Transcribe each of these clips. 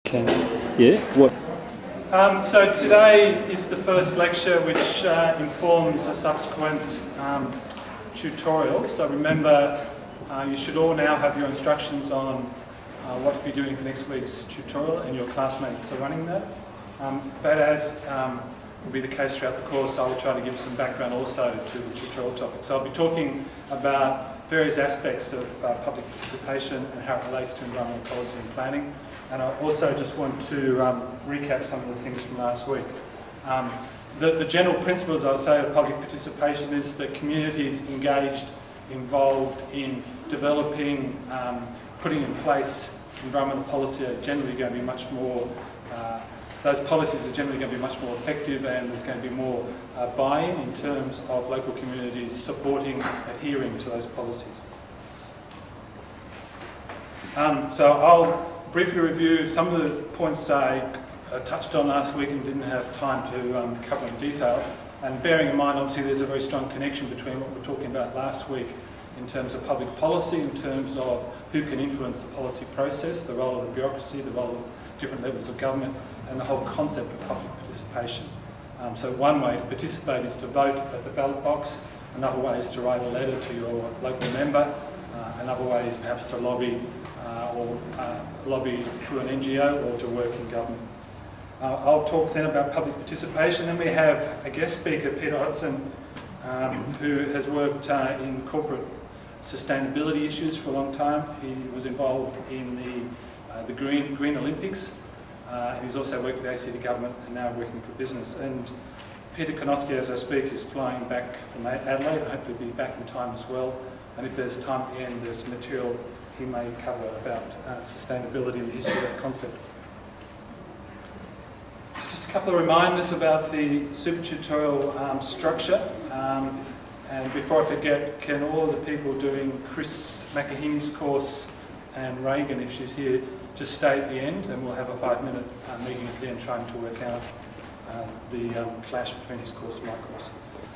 Okay. Yeah. What? So today is the first lecture which informs a subsequent tutorial. So remember, you should all now have your instructions on what to be doing for next week's tutorial, and your classmates are running that. But as will be the case throughout the course, I will try to give some background also to the tutorial topic. So I'll be talking about various aspects of public participation and how it relates to environmental policy and planning. And I also just want to recap some of the things from last week. The general principles, I'll say, of public participation is that communities engaged, involved in developing, putting in place environmental policy are generally going to be much more, those policies are generally going to be much more effective, and there's going to be more buy-in in terms of local communities supporting, adhering to those policies. So I'll briefly review some of the points I touched on last week and didn't have time to cover in detail. And bearing in mind, obviously, there's a very strong connection between what we were talking about last week in terms of public policy, in terms of who can influence the policy process, the role of the bureaucracy, the role of different levels of government, and the whole concept of public participation. So one way to participate is to vote at the ballot box. Another way is to write a letter to your local member. Another way is perhaps to lobby lobby through an NGO or to work in government. I'll talk then about public participation. Then we have a guest speaker, Peter Hodson, who has worked in corporate sustainability issues for a long time. He was involved in the Green Olympics. And he's also worked for the ACT government and now working for business. And Peter Konoski, as I speak, is flying back from Adelaide and hopefully be back in time as well. And if there's time at the end, there's some material he may cover about sustainability and the history of that concept. So just a couple of reminders about the super tutorial structure. And before I forget, can all the people doing Chris McAheeny's course and Reagan, if she's here, just stay at the end, and we'll have a 5-minute meeting at the end trying to work out the clash between his course and my course.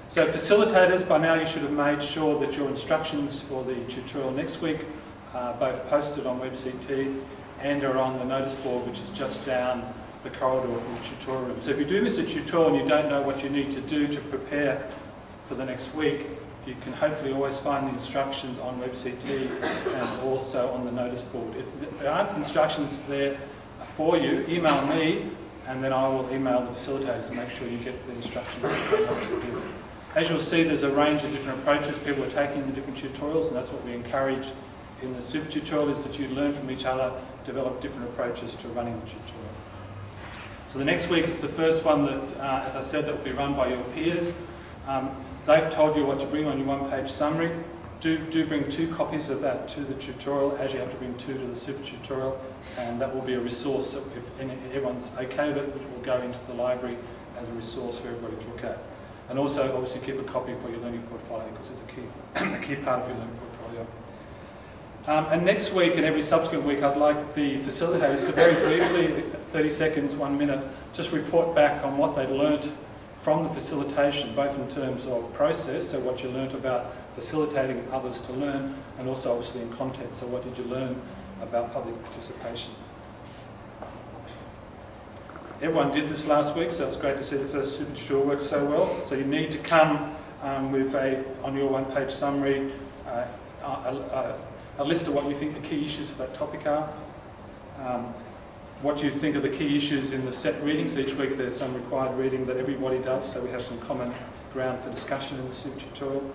So facilitators, by now you should have made sure that your instructions for the tutorial next week are both posted on WebCT and are on the notice board, which is just down the corridor from the tutorial room. So if you do miss a tutorial and you don't know what you need to do to prepare for the next week, you can hopefully always find the instructions on WebCT and also on the notice board. If there aren't instructions there for you, email me, and then I will email the facilitators and make sure you get the instructions that you want to do. As you'll see, there's a range of different approaches people are taking in different tutorials, and that's what we encourage in the super tutorial, is that you learn from each other, develop different approaches to running the tutorial. So the next week is the first one that, as I said, that will be run by your peers. They've told you what to bring on your one-page summary. Do bring 2 copies of that to the tutorial, as you have to bring 2 to the super tutorial, and that will be a resource that, if everyone's okay with it, which will go into the library as a resource for everybody to look at. And also, obviously, keep a copy for your learning portfolio, because it's a key part of your learning portfolio. And next week and every subsequent week, I'd like the facilitators to very briefly, 30 seconds, 1 minute, just report back on what they learnt from the facilitation, both in terms of process, so what you learnt about facilitating others to learn, and also obviously in content, so what did you learn about public participation. Everyone did this last week, so it's great to see the first super tutorial work so well. So you need to come with on your one-page summary, a list of what you think the key issues for that topic are. What you think are the key issues in the set readings. Each week there's some required reading that everybody does, so we have some common ground for discussion in the super tutorial.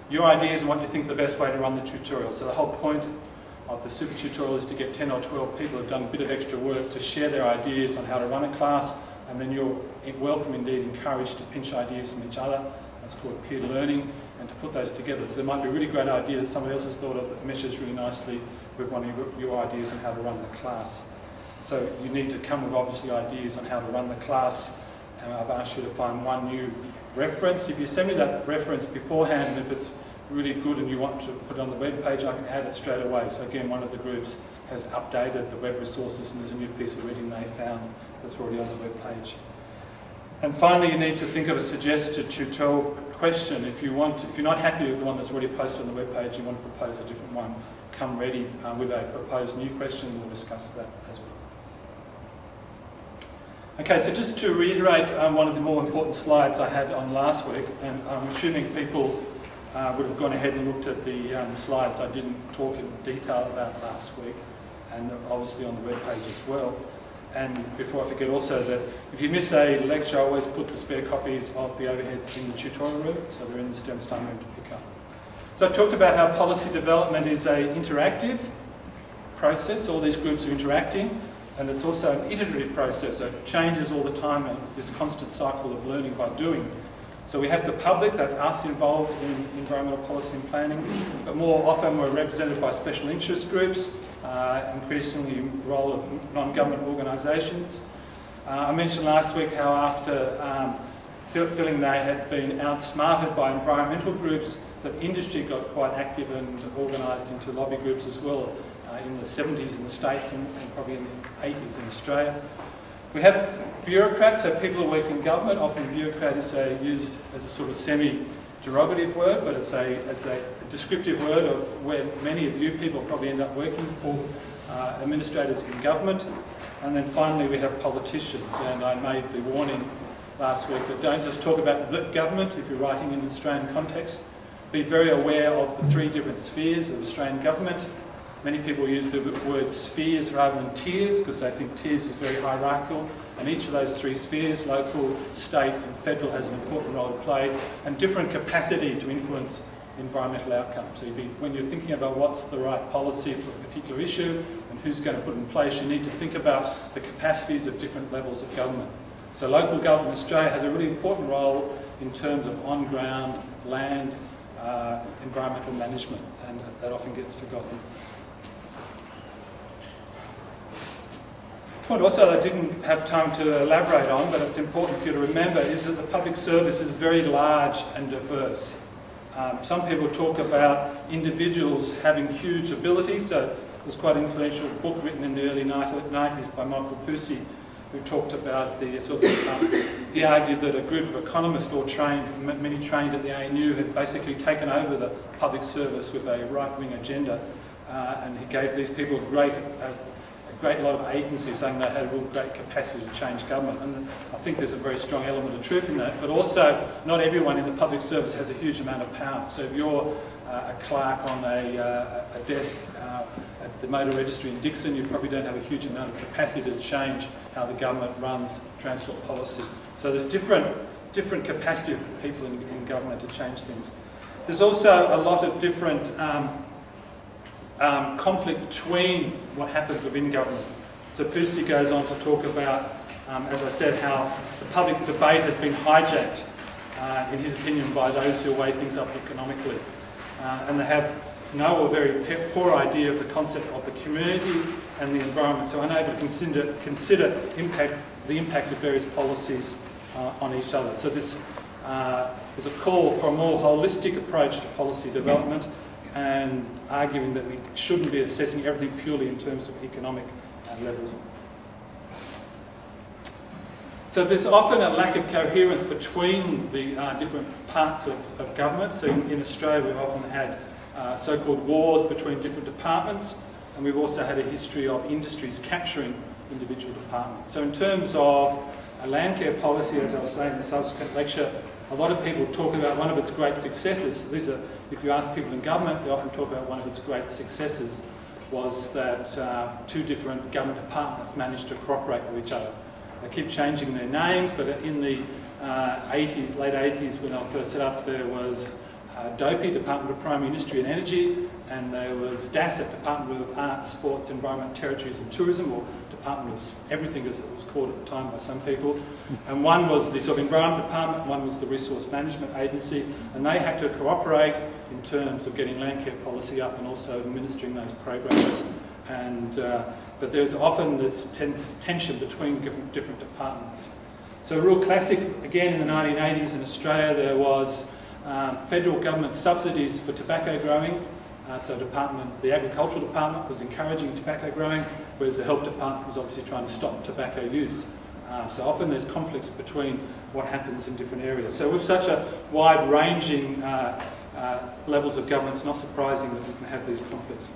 Your ideas and what you think the best way to run the tutorial. So the whole point of the super tutorial is to get 10 or 12 people who have done a bit of extra work to share their ideas on how to run a class, and then you're welcome, indeed encouraged, to pinch ideas from each other. That's called peer learning, and to put those together. So there might be a really great idea that somebody else has thought of that meshes really nicely with one of your ideas on how to run the class. So you need to come with obviously ideas on how to run the class, and I've asked you to find one new reference. If you send me that reference beforehand, and if it's really good and you want to put it on the web page, I can add it straight away. So again, one of the groups has updated the web resources, and there's a new piece of reading they found that's already on the web page. And finally, you need to think of a suggested tutorial question. If you're not happy with the one that's already posted on the web page, you want to propose a different one, come ready with a proposed new question, and we'll discuss that as well. Okay, so just to reiterate one of the more important slides I had on last week, and I'm assuming people would have gone ahead and looked at the slides I didn't talk in detail about last week, and obviously on the webpage as well. And before I forget also that if you miss a lecture, I always put the spare copies of the overheads in the tutorial room, so they're in the STEM time room to pick up. So I talked about how policy development is an interactive process. All these groups are interacting, and it's also an iterative process, so it changes all the time, and it's this constant cycle of learning by doing. So we have the public, that's us involved in environmental policy and planning, but more often we're represented by special interest groups, increasingly the role of non-government organisations. I mentioned last week how after feeling they had been outsmarted by environmental groups, that industry got quite active and organised into lobby groups as well in the 70s in the States and probably in the 80s in Australia. We have bureaucrats, so people who work in government. Often bureaucrat is used as a sort of semi-derogative word, but it's a descriptive word of where many of you people probably end up working for administrators in government. And then finally we have politicians, and I made the warning last week that don't just talk about the government if you're writing in an Australian context. Be very aware of the three different spheres of Australian government. Many people use the word spheres rather than tiers because they think tiers is very hierarchical, and each of those three spheres, local, state and federal, has an important role to play and different capacity to influence environmental outcomes. So when you're thinking about what's the right policy for a particular issue and who's going to put it in place, you need to think about the capacities of different levels of government. So local government in Australia has a really important role in terms of on-ground, land, environmental management, and that often gets forgotten. Point also I didn't have time to elaborate on, but it's important for you to remember, is that the public service is very large and diverse. Some people talk about individuals having huge abilities. So there was quite an influential book written in the early 90s by Michael Pusey, who talked about the sort of, he argued that a group of economists, all trained, many trained at the ANU, had basically taken over the public service with a right-wing agenda, and he gave these people a great lot of agency, saying they had a real great capacity to change government. And I think there's a very strong element of truth in that. But also, not everyone in the public service has a huge amount of power. So if you're a clerk on a desk at the motor registry in Dixon, you probably don't have a huge amount of capacity to change how the government runs transport policy. So there's different capacity for people in government to change things. There's also a lot of different conflict between what happens within government. So Pusey goes on to talk about, as I said, how the public debate has been hijacked, in his opinion, by those who weigh things up economically. And they have no or very poor idea of the concept of the community and the environment, so unable to consider the impact of various policies on each other. So this is a call for a more holistic approach to policy development, and arguing that we shouldn't be assessing everything purely in terms of economic levels. So there's often a lack of coherence between the different parts of government. So in Australia we've often had so-called wars between different departments, and we've also had a history of industries capturing individual departments. So in terms of a land care policy, as I'll say in the subsequent lecture, a lot of people talk about one of its great successes. If you ask people in government, they often talk about one of its great successes was that two different government departments managed to cooperate with each other. They keep changing their names, but in the late 80s, when I first set up, there was DOPI, Department of Primary Industry and Energy, and there was DASSET, Department of Arts, Sports, Environment, Territories and Tourism, or Department of Everything as it was called at the time by some people. And one was the sort of Environment Department, one was the Resource Management Agency, and they had to cooperate in terms of getting land care policy up and also administering those programs. And but there's often this tension between different departments. So a real classic, again in the 1980s in Australia, there was federal government subsidies for tobacco growing. So the Agricultural Department was encouraging tobacco growing, whereas the Health Department was obviously trying to stop tobacco use. So often there's conflicts between what happens in different areas. So with such a wide-ranging levels of government, it's not surprising that we can have these conflicts.